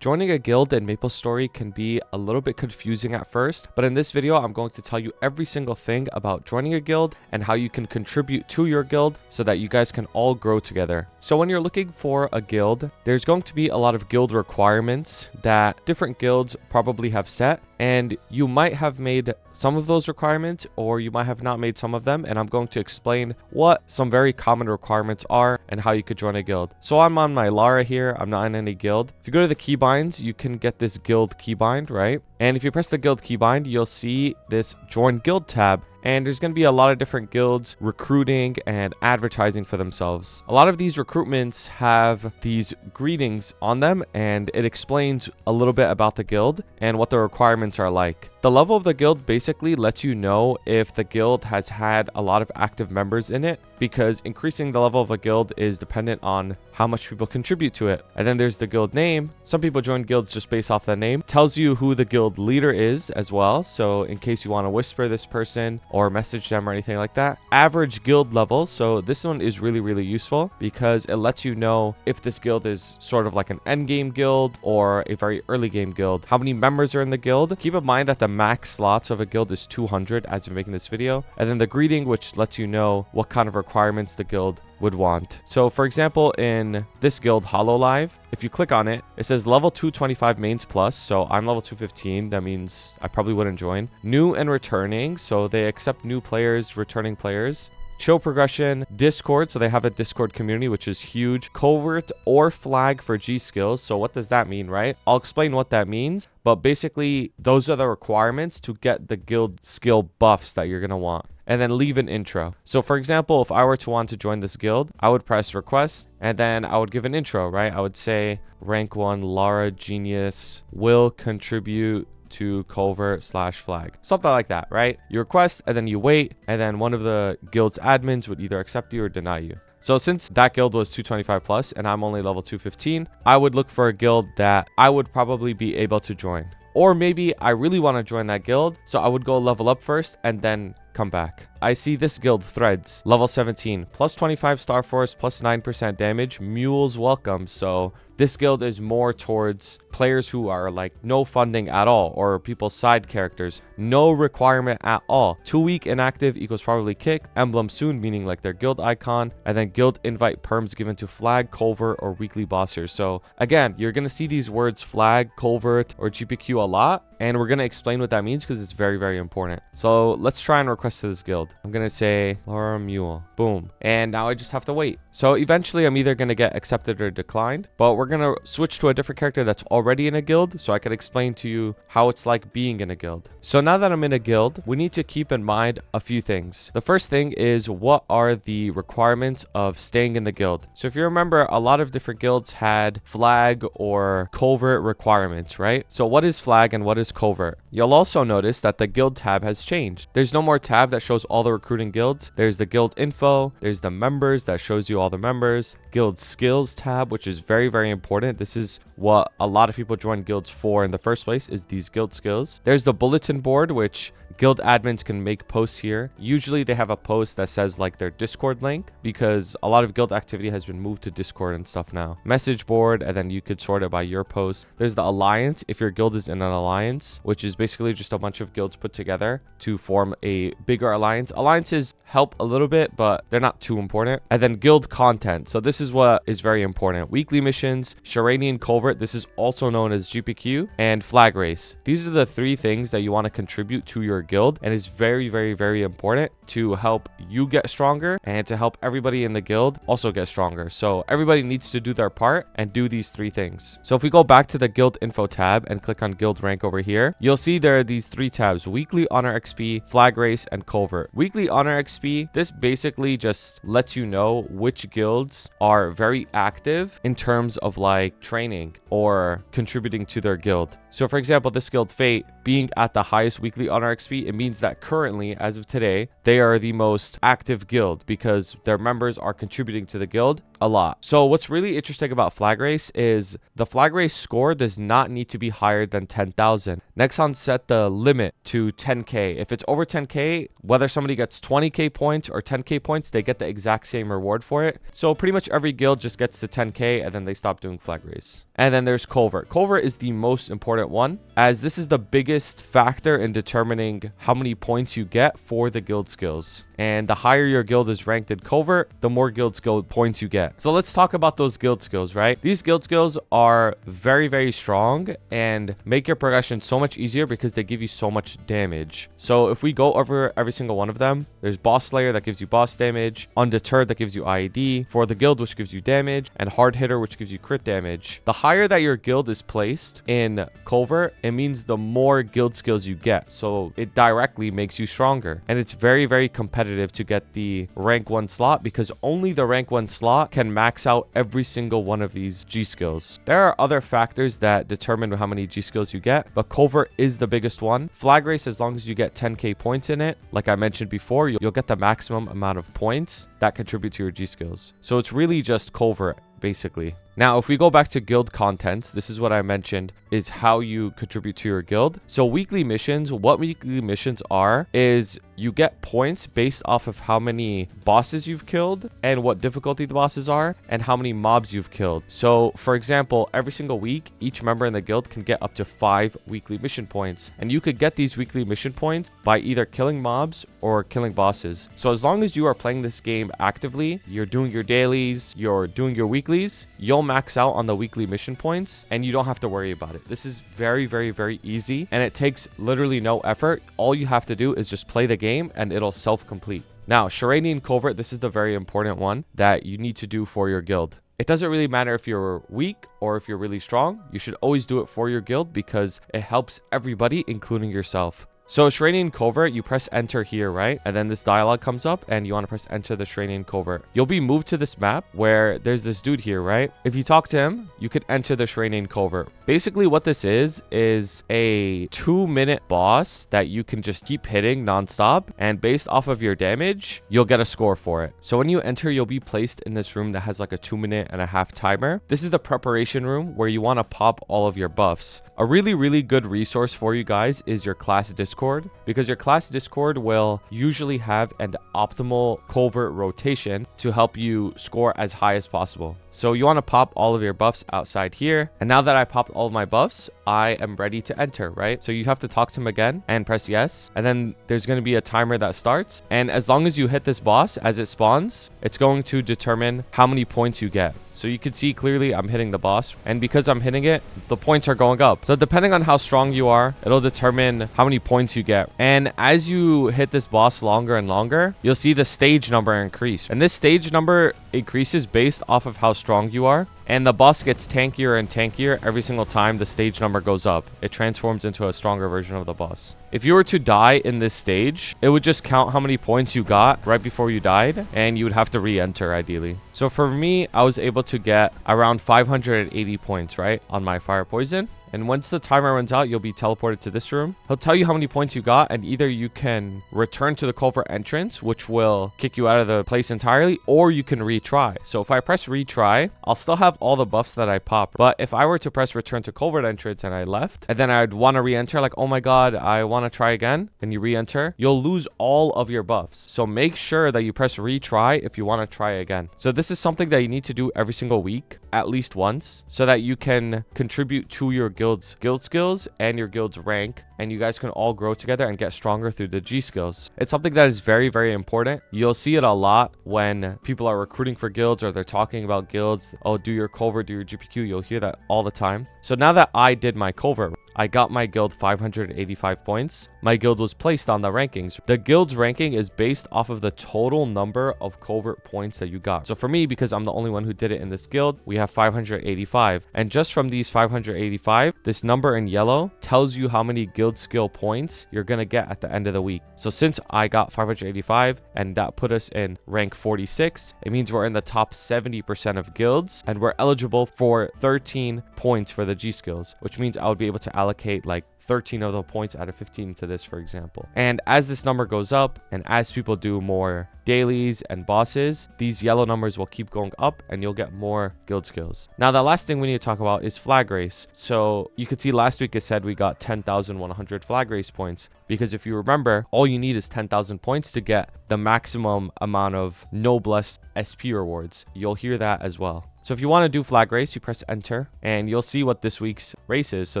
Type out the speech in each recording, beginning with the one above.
Joining a guild in MapleStory can be a little bit confusing at first, but in this video, I'm going to tell you every single thing about joining a guild and how you can contribute to your guild so that you guys can all grow together. So when you're looking for a guild, there's going to be a lot of guild requirements that different guilds probably have set, and you might have made some of those requirements or you might have not made some of them, and I'm going to explain what some very common requirements are and how you could join a guild. So I'm on my Lara here, I'm not in any guild. If you go to the keybinds, you can get this guild keybind, right? And if you press the guild keybind, you'll see this join guild tab. And there's going to be a lot of different guilds recruiting and advertising for themselves. A lot of these recruitments have these greetings on them, and it explains a little bit about the guild and what the requirements are like. The level of the guild basically lets you know if the guild has had a lot of active members in it, because increasing the level of a guild is dependent on how much people contribute to it. And then there's the guild name. Some people join guilds just based off the name. Tells you who the guild leader is as well, so in case you want to whisper this person or message them or anything like that. Average guild levels. So this one is really useful because it lets you know if this guild is sort of like an end game guild or a very early game guild. How many members are in the guild? Keep in mind that the max slots of a guild is 200 as of making this video. And then the greeting, which lets you know what kind of requirements the guild would want. So for example, in this guild Hololive, if you click on it, it says level 225 mains plus. So I'm level 215. That means I probably wouldn't join. New and returning. So they accept new players, returning players. Chill progression, Discord, so they have a Discord community, which is huge. Culvert or flag for G skills. So what does that mean, right? I'll explain what that means, but basically those are the requirements to get the guild skill buffs that you're going to want. And then leave an intro. So for example, if I were to want to join this guild, I would press request and then I would give an intro, right? I would say rank 1 Lara Genius will contribute to Culvert/flag, something like that, right? You request and then you wait, and then one of the guild's admins would either accept you or deny you. So since that guild was 225 plus and I'm only level 215, I would look for a guild that I would probably be able to join. Or maybe I really want to join that guild, so I would go level up first and then come back. I see this guild, Threads, level 17, plus 25 star force, plus 9% damage, mules welcome. So this guild is more towards players who are like no funding at all, or people's side characters, no requirement at all. 2 week inactive equals probably kicked, emblem soon, meaning like their guild icon, and then guild invite perms given to flag, culvert, or weekly bossers. So again, you're going to see these words flag, culvert, or GPQ a lot, and we're going to explain what that means because it's very important. So let's try and request to this guild. I'm going to say Laura Mule. Boom. And now I just have to wait. So eventually I'm either going to get accepted or declined, but we're going to switch to a different character that's already in a guild so I can explain to you how it's like being in a guild. So now that I'm in a guild, we need to keep in mind a few things. The first thing is, what are the requirements of staying in the guild? So if you remember, a lot of different guilds had flag or culvert requirements, right? So what is flag and what is culvert? You'll also notice that the guild tab has changed. There's no more tab that shows all the recruiting guilds. There's the guild info. There's the members that shows you all the members. Guild skills tab, which is very important. This is what a lot of people join guilds for in the first place, is these guild skills. There's the bulletin board, which guild admins can make posts here. Usually they have a post that says like their Discord link, because a lot of guild activity has been moved to Discord and stuff now. Message board, and then you could sort it by your post. There's the alliance, if your guild is in an alliance, which is basically just a bunch of guilds put together to form a bigger alliance. Alliances help a little bit, but they're not too important. And then guild content. So this is what is very important. Weekly missions, Sharanian Culvert, this is also known as GPQ, and flag race. These are the 3 things that you want to contribute to your guild, and it's very important to help you get stronger and to help everybody in the guild also get stronger. So everybody needs to do their part and do these 3 things. So if we go back to the guild info tab and click on guild rank over here, you'll see there are these 3 tabs: weekly honor XP, flag race, and culvert. Weekly honor XP, this basically just lets you know which guilds are very active in terms of like training or contributing to their guild. So for example, this guild Fate, being at the highest weekly honor XP MapleStory, it means that currently, as of today, they are the most active guild because their members are contributing to the guild a lot. So what's really interesting about flag race is the flag race score does not need to be higher than 10,000. Nexon set the limit to 10k. If it's over 10k, whether somebody gets 20k points or 10k points, they get the exact same reward for it. So pretty much every guild just gets to 10k and then they stop doing flag race. And then there's Culvert. Culvert is the most important one, as this is the biggest factor in determining how many points you get for the guild skills. And the higher your guild is ranked in Culvert, the more guild skill points you get. So let's talk about those guild skills, right? These guild skills are very, very strong and make your progression so much easier because they give you so much damage. So if we go over every single one of them, there's Boss Slayer that gives you boss damage, Undeterred that gives you IED, For the Guild which gives you damage, and Hard Hitter which gives you crit damage. The higher that your guild is placed in Culvert, it means the more guild skills you get. So it directly makes you stronger. And it's very, very competitive to get the rank 1 slot because only the rank 1 slot can max out every single one of these G skills. There are other factors that determine how many G skills you get, but Culvert is the biggest one. Flag race, as long as you get 10k points in it, like I mentioned before, you'll get the maximum amount of points that contribute to your G skills. So it's really just Culvert, basically. Now, if we go back to guild contents, this is what I mentioned is how you contribute to your guild. So weekly missions, what weekly missions are is you get points based off of how many bosses you've killed and what difficulty the bosses are and how many mobs you've killed. So for example, every single week, each member in the guild can get up to 5 weekly mission points. And you could get these weekly mission points by either killing mobs or killing bosses. So as long as you are playing this game actively, you're doing your dailies, you're doing your weeklies, you'll max out on the weekly mission points and you don't have to worry about it. This is very, very, very easy and it takes literally no effort. All you have to do is just play the game and it'll self-complete. Now, Shiranian Culvert, this is the very important one that you need to do for your guild. It doesn't really matter if you're weak or if you're really strong. You should always do it for your guild because it helps everybody, including yourself. So Shiranian Culvert, you press enter here, right? And then this dialogue comes up and you want to press enter the Shiranian Culvert. You'll be moved to this map where there's this dude here, right? If you talk to him, you could enter the Shiranian Culvert. Basically what this is a 2-minute boss that you can just keep hitting nonstop. And based off of your damage, you'll get a score for it. So when you enter, you'll be placed in this room that has like a 2.5-minute timer. This is the preparation room where you want to pop all of your buffs. A really, really good resource for you guys is your class Discord, because your class Discord will usually have an optimal Culvert rotation to help you score as high as possible. So you want to pop all of your buffs outside here. And now that I popped all of my buffs, I am ready to enter, right? So you have to talk to him again and press yes. And then there's going to be a timer that starts. And as long as you hit this boss as it spawns, it's going to determine how many points you get. So you can see clearly I'm hitting the boss, and because I'm hitting it, the points are going up. So depending on how strong you are, it'll determine how many points you get. And as you hit this boss longer and longer, you'll see the stage number increase. And this stage number increases based off of how strong you are. And the boss gets tankier and tankier every single time the stage number goes up. It transforms into a stronger version of the boss. If you were to die in this stage, it would just count how many points you got right before you died, and you would have to re-enter ideally. So for me, I was able to get around 580 points, right, on my fire poison. And once the timer runs out, you'll be teleported to this room. He'll tell you how many points you got, and either you can return to the Culvert entrance, which will kick you out of the place entirely, or you can retry. So if I press retry, I'll still have all the buffs that I popped. But if I were to press return to Culvert entrance and I left, and then I'd want to re-enter, like, oh my god, I want to try again, and you re-enter, you'll lose all of your buffs. So make sure that you press retry if you want to try again. So this is something that you need to do every single week, at least once, so that you can contribute to your guild's guild skills and your guild's rank, and you guys can all grow together and get stronger through the G skills. It's something that is very, very important. You'll see it a lot when people are recruiting for guilds or they're talking about guilds. Oh, do your Culvert, do your GPQ. You'll hear that all the time. So now that I did my Culvert, I got my guild 585 points. My guild was placed on the rankings. The guild's ranking is based off of the total number of Culvert points that you got. So for me, because I'm the only one who did it in this guild, we have 585. And just from these 585, this number in yellow tells you how many guild skill points you're going to get at the end of the week. So since I got 585 and that put us in rank 46, it means we're in the top 70% of guilds and we're eligible for 13 points for the G skills, which means I would be able to allocate like 13 of the points out of 15 to this, for example. And as this number goes up and as people do more dailies and bosses, these yellow numbers will keep going up and you'll get more guild skills. Now, the last thing we need to talk about is flag race. So you could see last week it said we got 10,100 flag race points, because if you remember, all you need is 10,000 points to get the maximum amount of Noblesse SP rewards. You'll hear that as well. So if you want to do flag race, you press enter and you'll see what this week's race is. So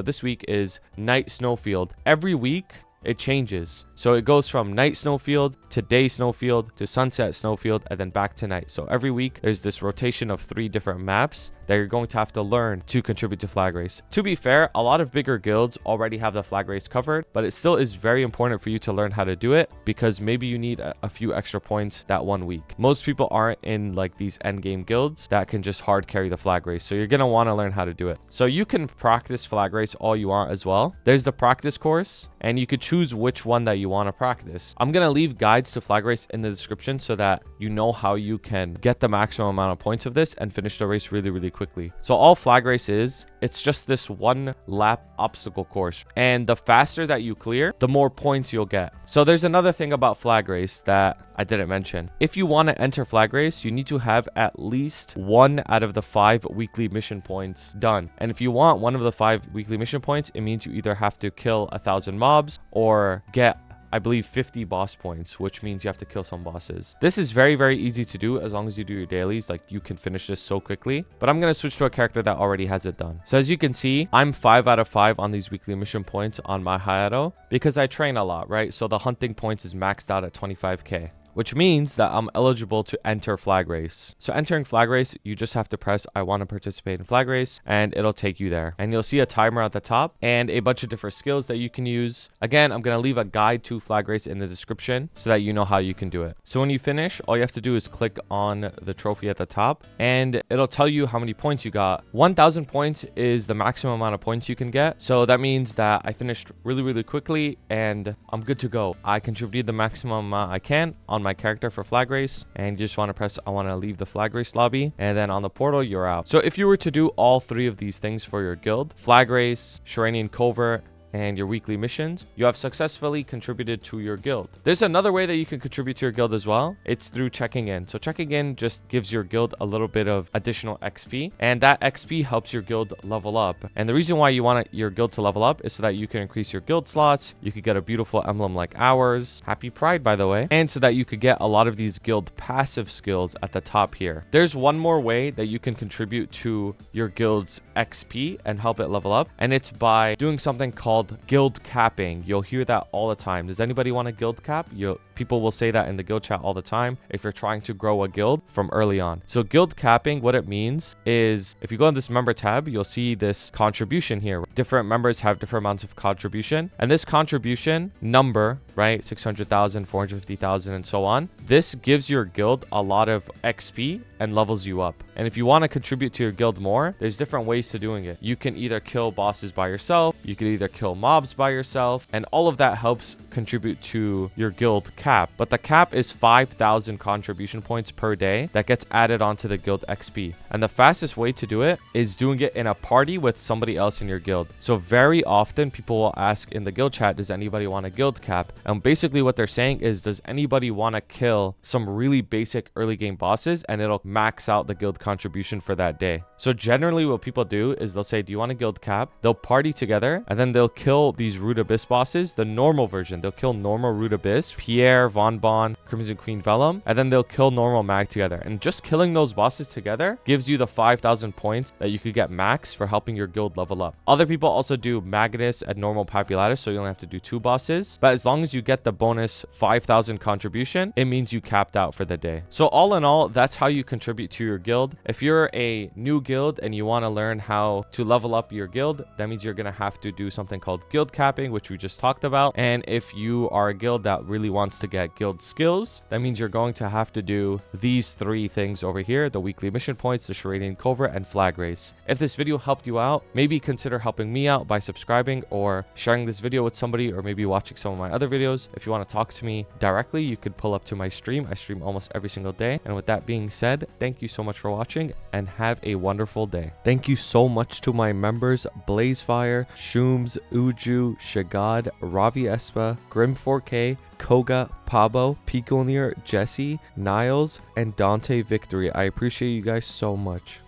this week is Night Snowfield. Every week it changes. So it goes from night snowfield to day snowfield to sunset snowfield and then back to night. So every week there's this rotation of 3 different maps that you're going to have to learn to contribute to flag race. To be fair, a lot of bigger guilds already have the flag race covered, but it still is very important for you to learn how to do it, because maybe you need a few extra points that one week. Most people aren't in like these end game guilds that can just hard carry the flag race. So you're going to want to learn how to do it. So you can practice flag race all you want as well. There's the practice course and you could choose which one that you want to practice. I'm going to leave guides to flag race in the description so that you know how you can get the maximum amount of points of this and finish the race really, really quickly. So all flag race is, it's just this 1 lap obstacle course. And the faster that you clear, the more points you'll get. So there's another thing about flag race that I didn't mention. If you want to enter flag race, you need to have at least 1 out of the 5 weekly mission points done. And if you want 1 of the 5 weekly mission points, it means you either have to kill 1,000 mobs or get, I believe, 50 boss points, which means you have to kill some bosses. This is very, very easy to do as long as you do your dailies. Like, you can finish this so quickly. But I'm going to switch to a character that already has it done. So as you can see, I'm 5 out of 5 on these weekly mission points on my Hayato because I train a lot, right? So the hunting points is maxed out at 25k. Which means that I'm eligible to enter flag race. So entering flag race, you just have to press I want to participate in flag race and it'll take you there. And you'll see a timer at the top and a bunch of different skills that you can use. Again, I'm going to leave a guide to flag race in the description so that you know how you can do it. So when you finish, all you have to do is click on the trophy at the top and it'll tell you how many points you got. 1,000 points is the maximum amount of points you can get. So that means that I finished really, really quickly and I'm good to go. I contributed the maximum amount I can on my character for flag race, and you just want to press I want to leave the flag race lobby, and then on the portal you're out. So if you were to do all 3 of these things for your guild, flag race, Shiranian Culvert, and your weekly missions, you have successfully contributed to your guild. There's another way that you can contribute to your guild as well. It's through checking in. So checking in just gives your guild a little bit of additional XP, and that XP helps your guild level up. And the reason why you want your guild to level up is so that you can increase your guild slots, you could get a beautiful emblem like ours, happy pride by the way, and so that you could get a lot of these guild passive skills at the top here. There's one more way that you can contribute to your guild's XP and help it level up, and it's by doing something called guild capping. You'll hear that all the time. Does anybody want a guild cap? People will say that in the guild chat all the time if you're trying to grow a guild from early on. So guild capping, what it means is if you go on this member tab, you'll see this contribution here. Different members have different amounts of contribution, and this contribution number, right, 600,000, 450,000, and so on, this gives your guild a lot of XP and levels you up. And if you want to contribute to your guild more, there's different ways to doing it. You can either kill bosses by yourself, you could either kill mobs by yourself, and all of that helps contribute to your guild cap. But the cap is 5,000 contribution points per day that gets added onto the guild XP. And the fastest way to do it is doing it in a party with somebody else in your guild. So very often people will ask in the guild chat, does anybody want a guild cap? And basically what they're saying is, does anybody want to kill some really basic early game bosses, and it'll max out the guild contribution for that day. So generally what people do is they'll say, do you want a guild cap? They'll party together and then they'll kill these Root Abyss bosses, the normal version. They'll kill normal Root Abyss, Pierre, Von Bon, Crimson Queen Vellum, and then they'll kill normal Mag together. And just killing those bosses together gives you the 5,000 points that you could get max for helping your guild level up. Other people also do Magnus and normal Populatus, so you only have to do 2 bosses. But as long as you get the bonus 5,000 contribution, it means you capped out for the day. So all in all, that's how you contribute to your guild. If you're a new guild and you want to learn how to level up your guild, that means you're going to have to do something called called guild capping, which we just talked about. And if you are a guild that really wants to get guild skills, that means you're going to have to do these 3 things over here: the weekly mission points, the Charadian Culvert, and flag race. If this video helped you out, maybe consider helping me out by subscribing or sharing this video with somebody, or maybe watching some of my other videos. If you want to talk to me directly, you could pull up to my stream. I stream almost every single day. And with that being said, thank you so much for watching and have a wonderful day. Thank you so much to my members: Blazefire, Shooms, Uju, Shagad, Ravi Espa, Grim4K, Koga, Pabo, Piconir, Jesse, Niles, and Dante Victory. I appreciate you guys so much.